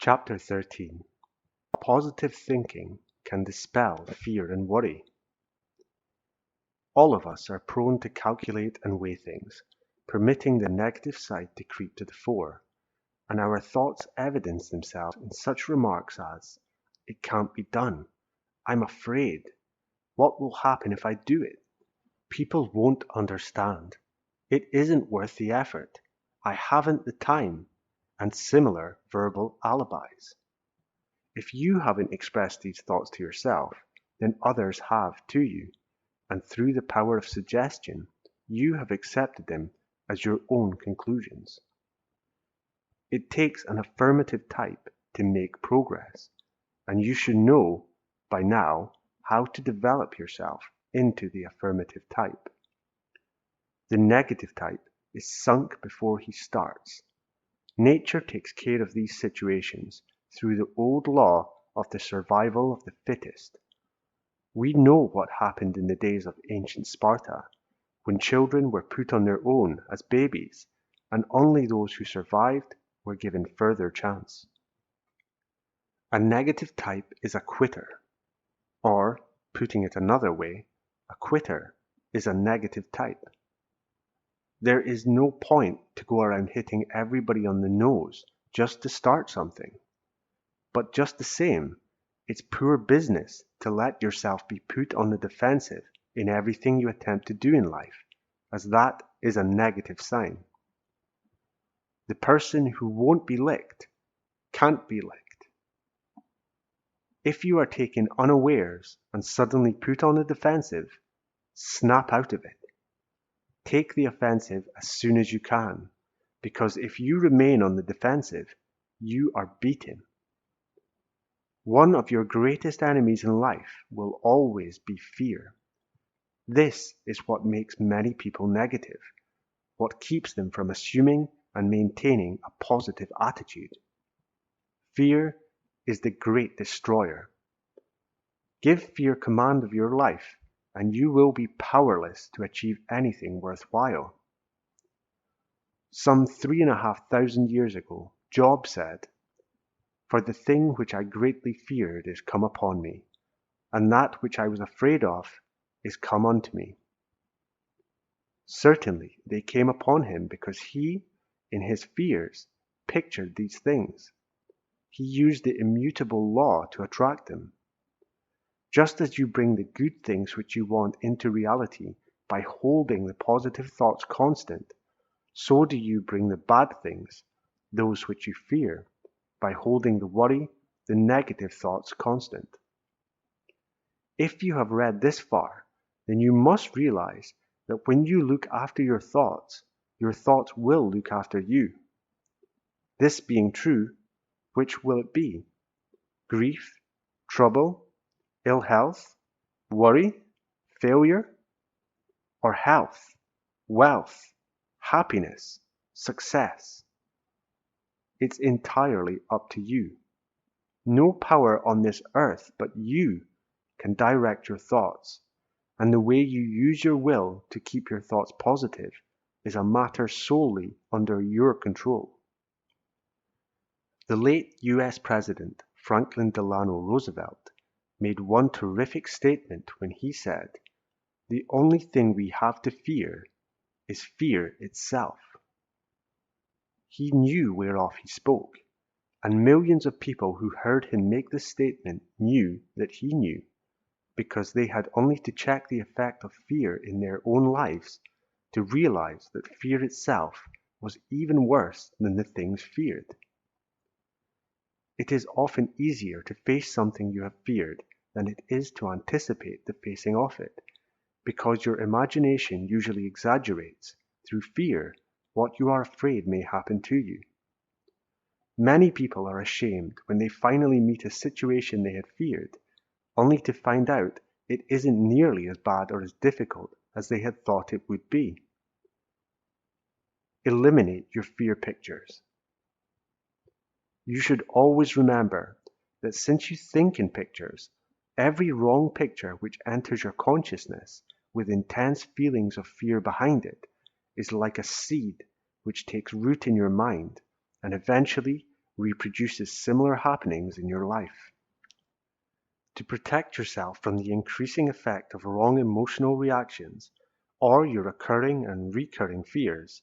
Chapter 13. Positive thinking can dispel fear and worry. All of us are prone to calculate and weigh things, permitting the negative side to creep to the fore, and our thoughts evidence themselves in such remarks as, "It can't be done," "I'm afraid," "What will happen if I do it?" "People won't understand," "It isn't worth the effort," "I haven't the time," and similar verbal alibis. If you haven't expressed these thoughts to yourself, then others have to you, and through the power of suggestion, you have accepted them as your own conclusions. It takes an affirmative type to make progress, and you should know by now how to develop yourself into the affirmative type. The negative type is sunk before he starts. Nature takes care of these situations through the old law of the survival of the fittest. We know what happened in the days of ancient Sparta, when children were put on their own as babies, and only those who survived were given further chance. A negative type is a quitter, or, putting it another way, a quitter is a negative type. There is no point to go around hitting everybody on the nose just to start something. But just the same, it's poor business to let yourself be put on the defensive in everything you attempt to do in life, as that is a negative sign. The person who won't be licked can't be licked. If you are taken unawares and suddenly put on the defensive, snap out of it. Take the offensive as soon as you can, because if you remain on the defensive, you are beaten. One of your greatest enemies in life will always be fear. This is what makes many people negative, what keeps them from assuming and maintaining a positive attitude. Fear is the great destroyer. Give fear command of your life, and you will be powerless to achieve anything worthwhile. Some 3,500 years ago, Job said, "For the thing which I greatly feared is come upon me, and that which I was afraid of is come unto me." Certainly they came upon him because he, in his fears, pictured these things. He used the immutable law to attract them. Just as you bring the good things which you want into reality by holding the positive thoughts constant, so do you bring the bad things, those which you fear, by holding the worry, the negative thoughts constant. If you have read this far, then you must realize that when you look after your thoughts will look after you. This being true, which will it be? Grief, trouble, ill health, worry, failure, or health, wealth, happiness, success? It's entirely up to you. No power on this earth but you can direct your thoughts, and the way you use your will to keep your thoughts positive is a matter solely under your control. The late US President Franklin Delano Roosevelt made one terrific statement when he said, "The only thing we have to fear is fear itself." He knew whereof he spoke, and millions of people who heard him make this statement knew that he knew, because they had only to check the effect of fear in their own lives to realize that fear itself was even worse than the things feared. It is often easier to face something you have feared than it is to anticipate the facing of it, because your imagination usually exaggerates, through fear, what you are afraid may happen to you. Many people are ashamed when they finally meet a situation they had feared, only to find out it isn't nearly as bad or as difficult as they had thought it would be. Eliminate your fear pictures. You should always remember that since you think in pictures, every wrong picture which enters your consciousness with intense feelings of fear behind it is like a seed which takes root in your mind and eventually reproduces similar happenings in your life. To protect yourself from the increasing effect of wrong emotional reactions or your occurring and recurring fears,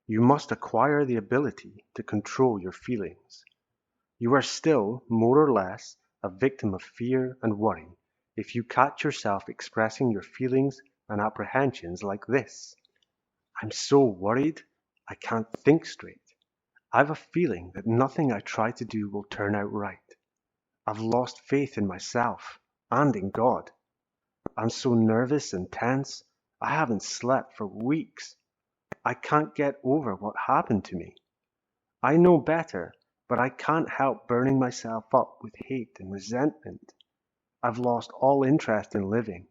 you must acquire the ability to control your feelings. You are still, more or less, a victim of fear and worry if you catch yourself expressing your feelings and apprehensions like this. I'm so worried, I can't think straight. I've a feeling that nothing I try to do will turn out right. I've lost faith in myself and in God. I'm so nervous and tense, I haven't slept for weeks. I can't get over what happened to me. I know better, but I can't help burning myself up with hate and resentment. I've lost all interest in living.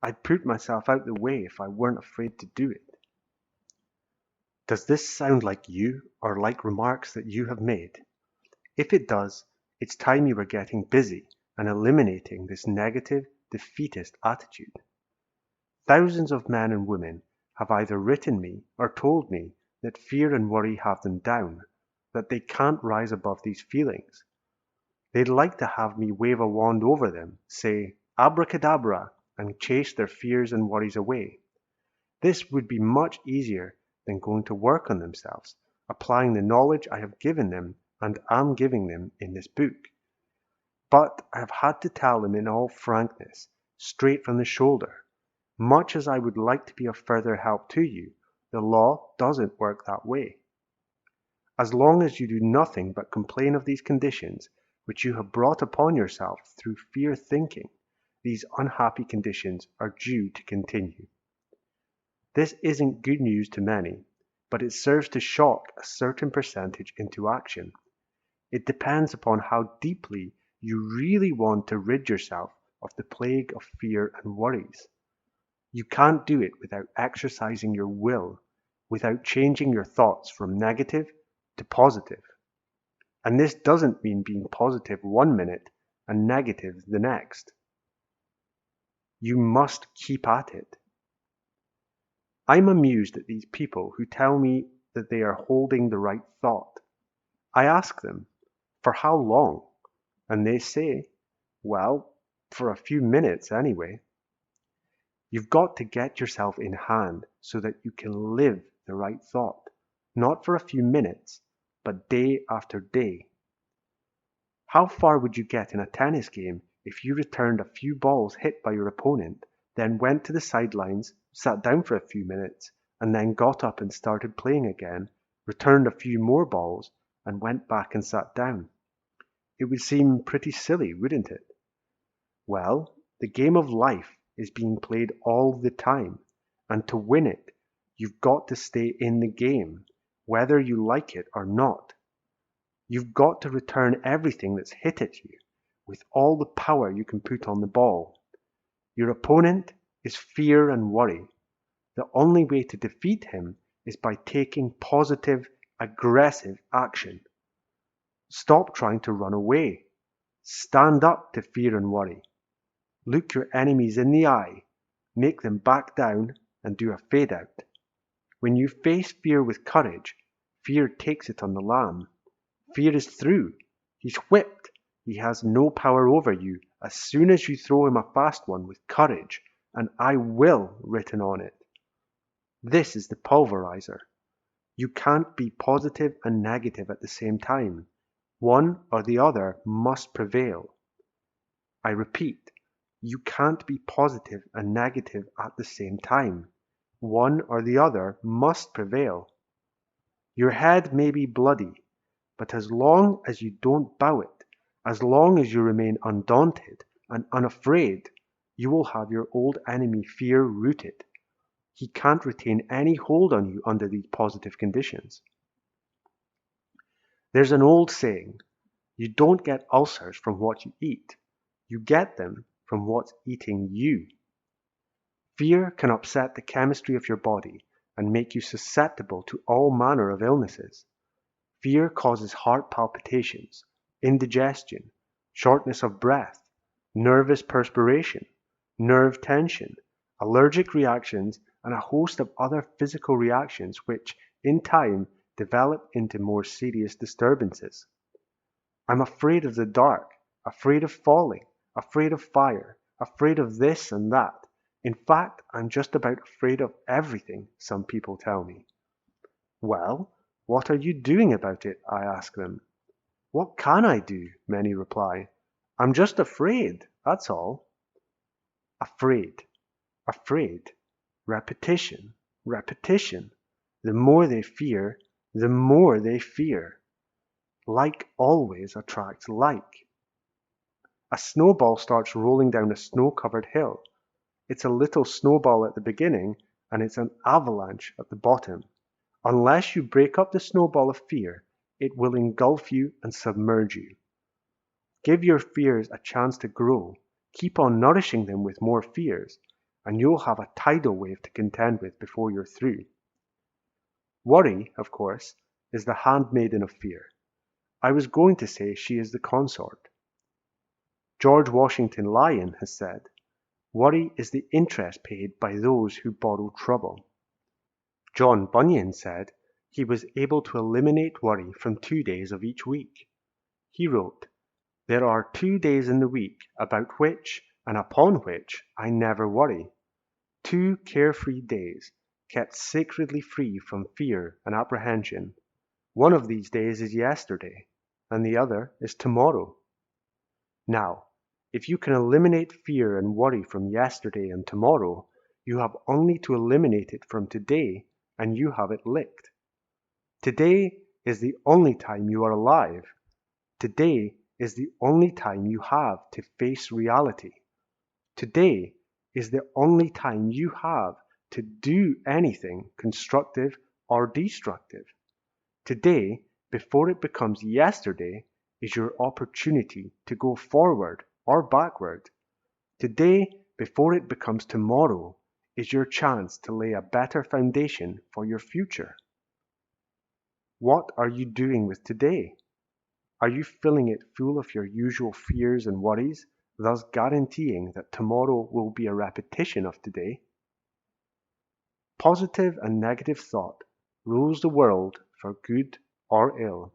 I'd put myself out the way if I weren't afraid to do it. Does this sound like you or like remarks that you have made? If it does, it's time you were getting busy and eliminating this negative, defeatist attitude. Thousands of men and women have either written me or told me that fear and worry have them down, that they can't rise above these feelings. They'd like to have me wave a wand over them, say abracadabra, and chase their fears and worries away. This would be much easier than going to work on themselves, applying the knowledge I have given them and am giving them in this book. But I have had to tell them in all frankness, straight from the shoulder, much as I would like to be of further help to you, the law doesn't work that way. As long as you do nothing but complain of these conditions which you have brought upon yourself through fear thinking, these unhappy conditions are due to continue. This isn't good news to many, but it serves to shock a certain percentage into action. It depends upon how deeply you really want to rid yourself of the plague of fear and worries. You can't do it without exercising your will, without changing your thoughts from negative to positive. And this doesn't mean being positive one minute and negative the next. You must keep at it. I'm amused at these people who tell me that they are holding the right thought. I ask them, for how long? And they say, well, for a few minutes anyway. You've got to get yourself in hand so that you can live the right thought, not for a few minutes, but day after day. How far would you get in a tennis game if you returned a few balls hit by your opponent, then went to the sidelines, sat down for a few minutes, and then got up and started playing again, returned a few more balls, and went back and sat down? It would seem pretty silly, wouldn't it? Well, the game of life is being played all the time, and to win it, you've got to stay in the game, whether you like it or not. You've got to return everything that's hit at you, with all the power you can put on the ball. Your opponent is fear and worry. The only way to defeat him is by taking positive, aggressive action. Stop trying to run away. Stand up to fear and worry. Look your enemies in the eye, make them back down, and do a fade out. When you face fear with courage, fear takes it on the lam. Fear is through. He's whipped. He has no power over you as soon as you throw him a fast one with courage and "I will" written on it. This is the pulverizer. You can't be positive and negative at the same time. One or the other must prevail. I repeat, you can't be positive and negative at the same time. One or the other must prevail. Your head may be bloody, but as long as you don't bow it, as long as you remain undaunted and unafraid, you will have your old enemy fear rooted. He can't retain any hold on you under these positive conditions. There's an old saying, you don't get ulcers from what you eat, you get them from what's eating you. Fear can upset the chemistry of your body and make you susceptible to all manner of illnesses. Fear causes heart palpitations, indigestion, shortness of breath, nervous perspiration, nerve tension, allergic reactions, and a host of other physical reactions which, in time, develop into more serious disturbances. I'm afraid of the dark, afraid of falling, afraid of fire, afraid of this and that. In fact, I'm just about afraid of everything, some people tell me. Well, what are you doing about it? I ask them. What can I do? Many reply. I'm just afraid, that's all. Afraid, afraid. Repetition, repetition. The more they fear, the more they fear. Like always attracts like. A snowball starts rolling down a snow-covered hill. It's a little snowball at the beginning, and it's an avalanche at the bottom. Unless you break up the snowball of fear, it will engulf you and submerge you. Give your fears a chance to grow. Keep on nourishing them with more fears, and you'll have a tidal wave to contend with before you're through. Worry, of course, is the handmaiden of fear. I was going to say she is the consort. George Washington Lyon has said, "Worry is the interest paid by those who borrow trouble." John Bunyan said he was able to eliminate worry from 2 days of each week. He wrote, "There are 2 days in the week about which and upon which I never worry. 2 carefree days, kept sacredly free from fear and apprehension. One of these days is yesterday, and the other is tomorrow." Now, if you can eliminate fear and worry from yesterday and tomorrow, you have only to eliminate it from today, and you have it licked. Today is the only time you are alive. Today is the only time you have to face reality. Today is the only time you have to do anything constructive or destructive. Today, before it becomes yesterday, is your opportunity to go forward or backward. Today, before it becomes tomorrow, is your chance to lay a better foundation for your future. What are you doing with today? Are you filling it full of your usual fears and worries, thus guaranteeing that tomorrow will be a repetition of today? Positive and negative thought rules the world for good or ill.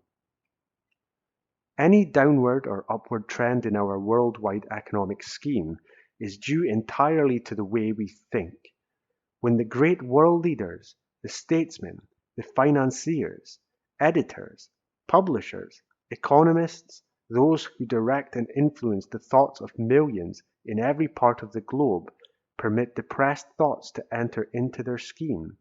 Any downward or upward trend in our worldwide economic scheme is due entirely to the way we think. When the great world leaders, the statesmen, the financiers, editors, publishers, economists, those who direct and influence the thoughts of millions in every part of the globe, permit depressed thoughts to enter into their scheme,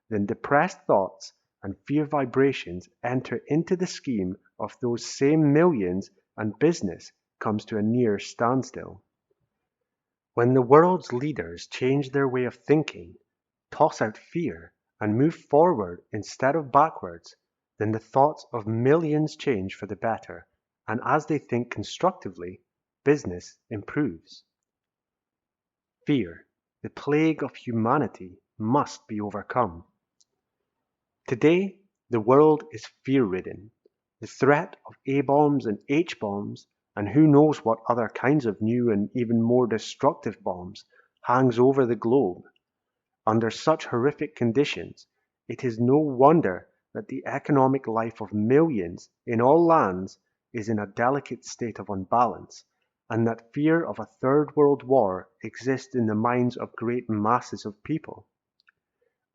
then depressed thoughts and fear vibrations enter into the scheme of those same millions, and business comes to a near standstill. When the world's leaders change their way of thinking, toss out fear, and move forward instead of backwards, then the thoughts of millions change for the better, and as they think constructively, business improves. Fear, the plague of humanity, must be overcome. Today, the world is fear-ridden. The threat of A-bombs and H-bombs, and who knows what other kinds of new and even more destructive bombs, hangs over the globe. Under such horrific conditions, it is no wonder that the economic life of millions in all lands is in a delicate state of unbalance, and that fear of a third world war exists in the minds of great masses of people.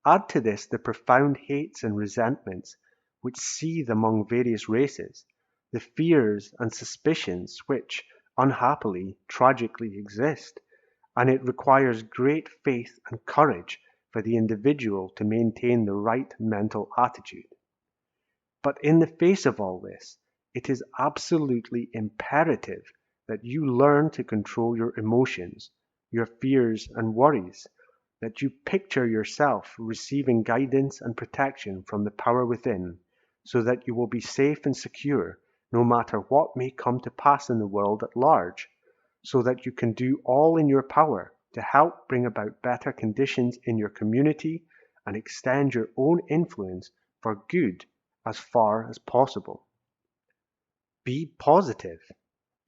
Add to this the profound hates and resentments which seethe among various races, the fears and suspicions which, unhappily, tragically exist, and it requires great faith and courage for the individual to maintain the right mental attitude. But in the face of all this, it is absolutely imperative that you learn to control your emotions, your fears and worries, that you picture yourself receiving guidance and protection from the power within, so that you will be safe and secure no matter what may come to pass in the world at large, so that you can do all in your power to help bring about better conditions in your community and extend your own influence for good as far as possible. Be positive,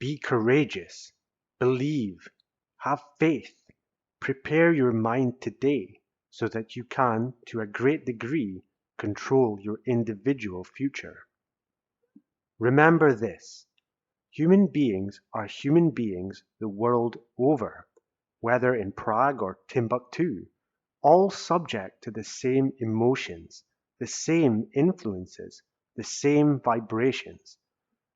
be courageous, believe, have faith. Prepare your mind today so that you can, to a great degree, control your individual future. Remember this: Human beings are human beings the world over, whether in Prague or Timbuktu, all subject to the same emotions, the same influences, the same vibrations.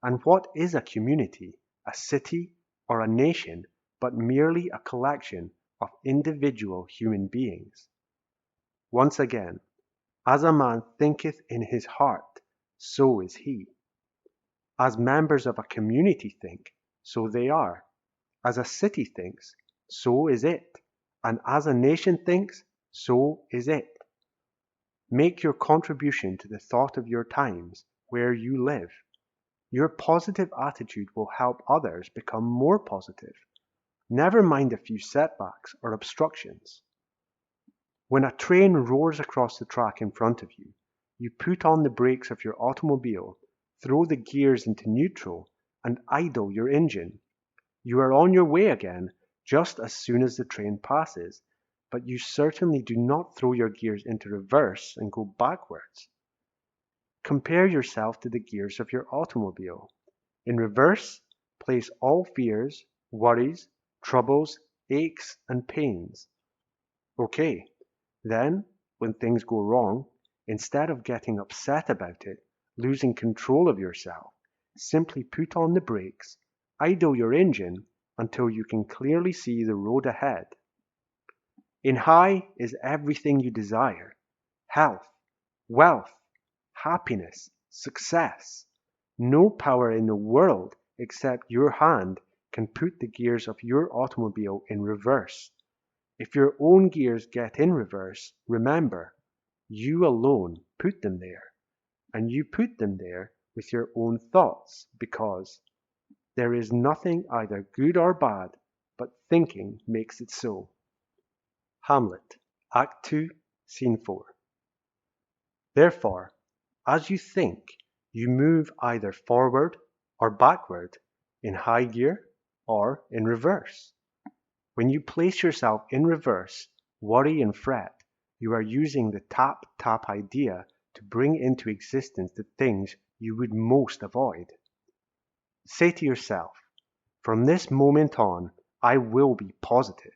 And what is a community, a city, or a nation but merely a collection of individual human beings? Once again, as a man thinketh in his heart, so is he. As members of a community think, so they are. As a city thinks, so is it. And as a nation thinks, so is it. Make your contribution to the thought of your times, where you live. Your positive attitude will help others become more positive. Never mind a few setbacks or obstructions. When a train roars across the track in front of you, you put on the brakes of your automobile, throw the gears into neutral, and idle your engine. You are on your way again just as soon as the train passes, but you certainly do not throw your gears into reverse and go backwards. Compare yourself to the gears of your automobile. In reverse, place all fears, worries, troubles, aches, and pains. Okay, then, when things go wrong, instead of getting upset about it, losing control of yourself, simply put on the brakes, idle your engine until you can clearly see the road ahead. In high is everything you desire: health, wealth, happiness, success. No power in the world except your hand can put the gears of your automobile in reverse. If your own gears get in reverse, remember, you alone put them there, and you put them there with your own thoughts, because there is nothing either good or bad, but thinking makes it so. Hamlet, Act 2, Scene 4. Therefore, as you think, you move either forward or backward, in high gear or in reverse. When you place yourself in reverse, worry and fret, you are using the tap-tap idea to bring into existence the things you would most avoid. Say to yourself, from this moment on, I will be positive.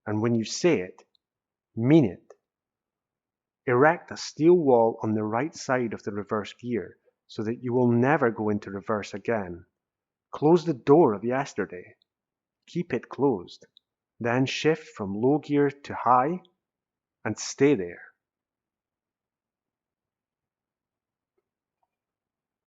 And when you say it, mean it. Erect a steel wall on the right side of the reverse gear so that you will never go into reverse again. Close the door of yesterday. Keep it closed. Then shift from low gear to high and stay there.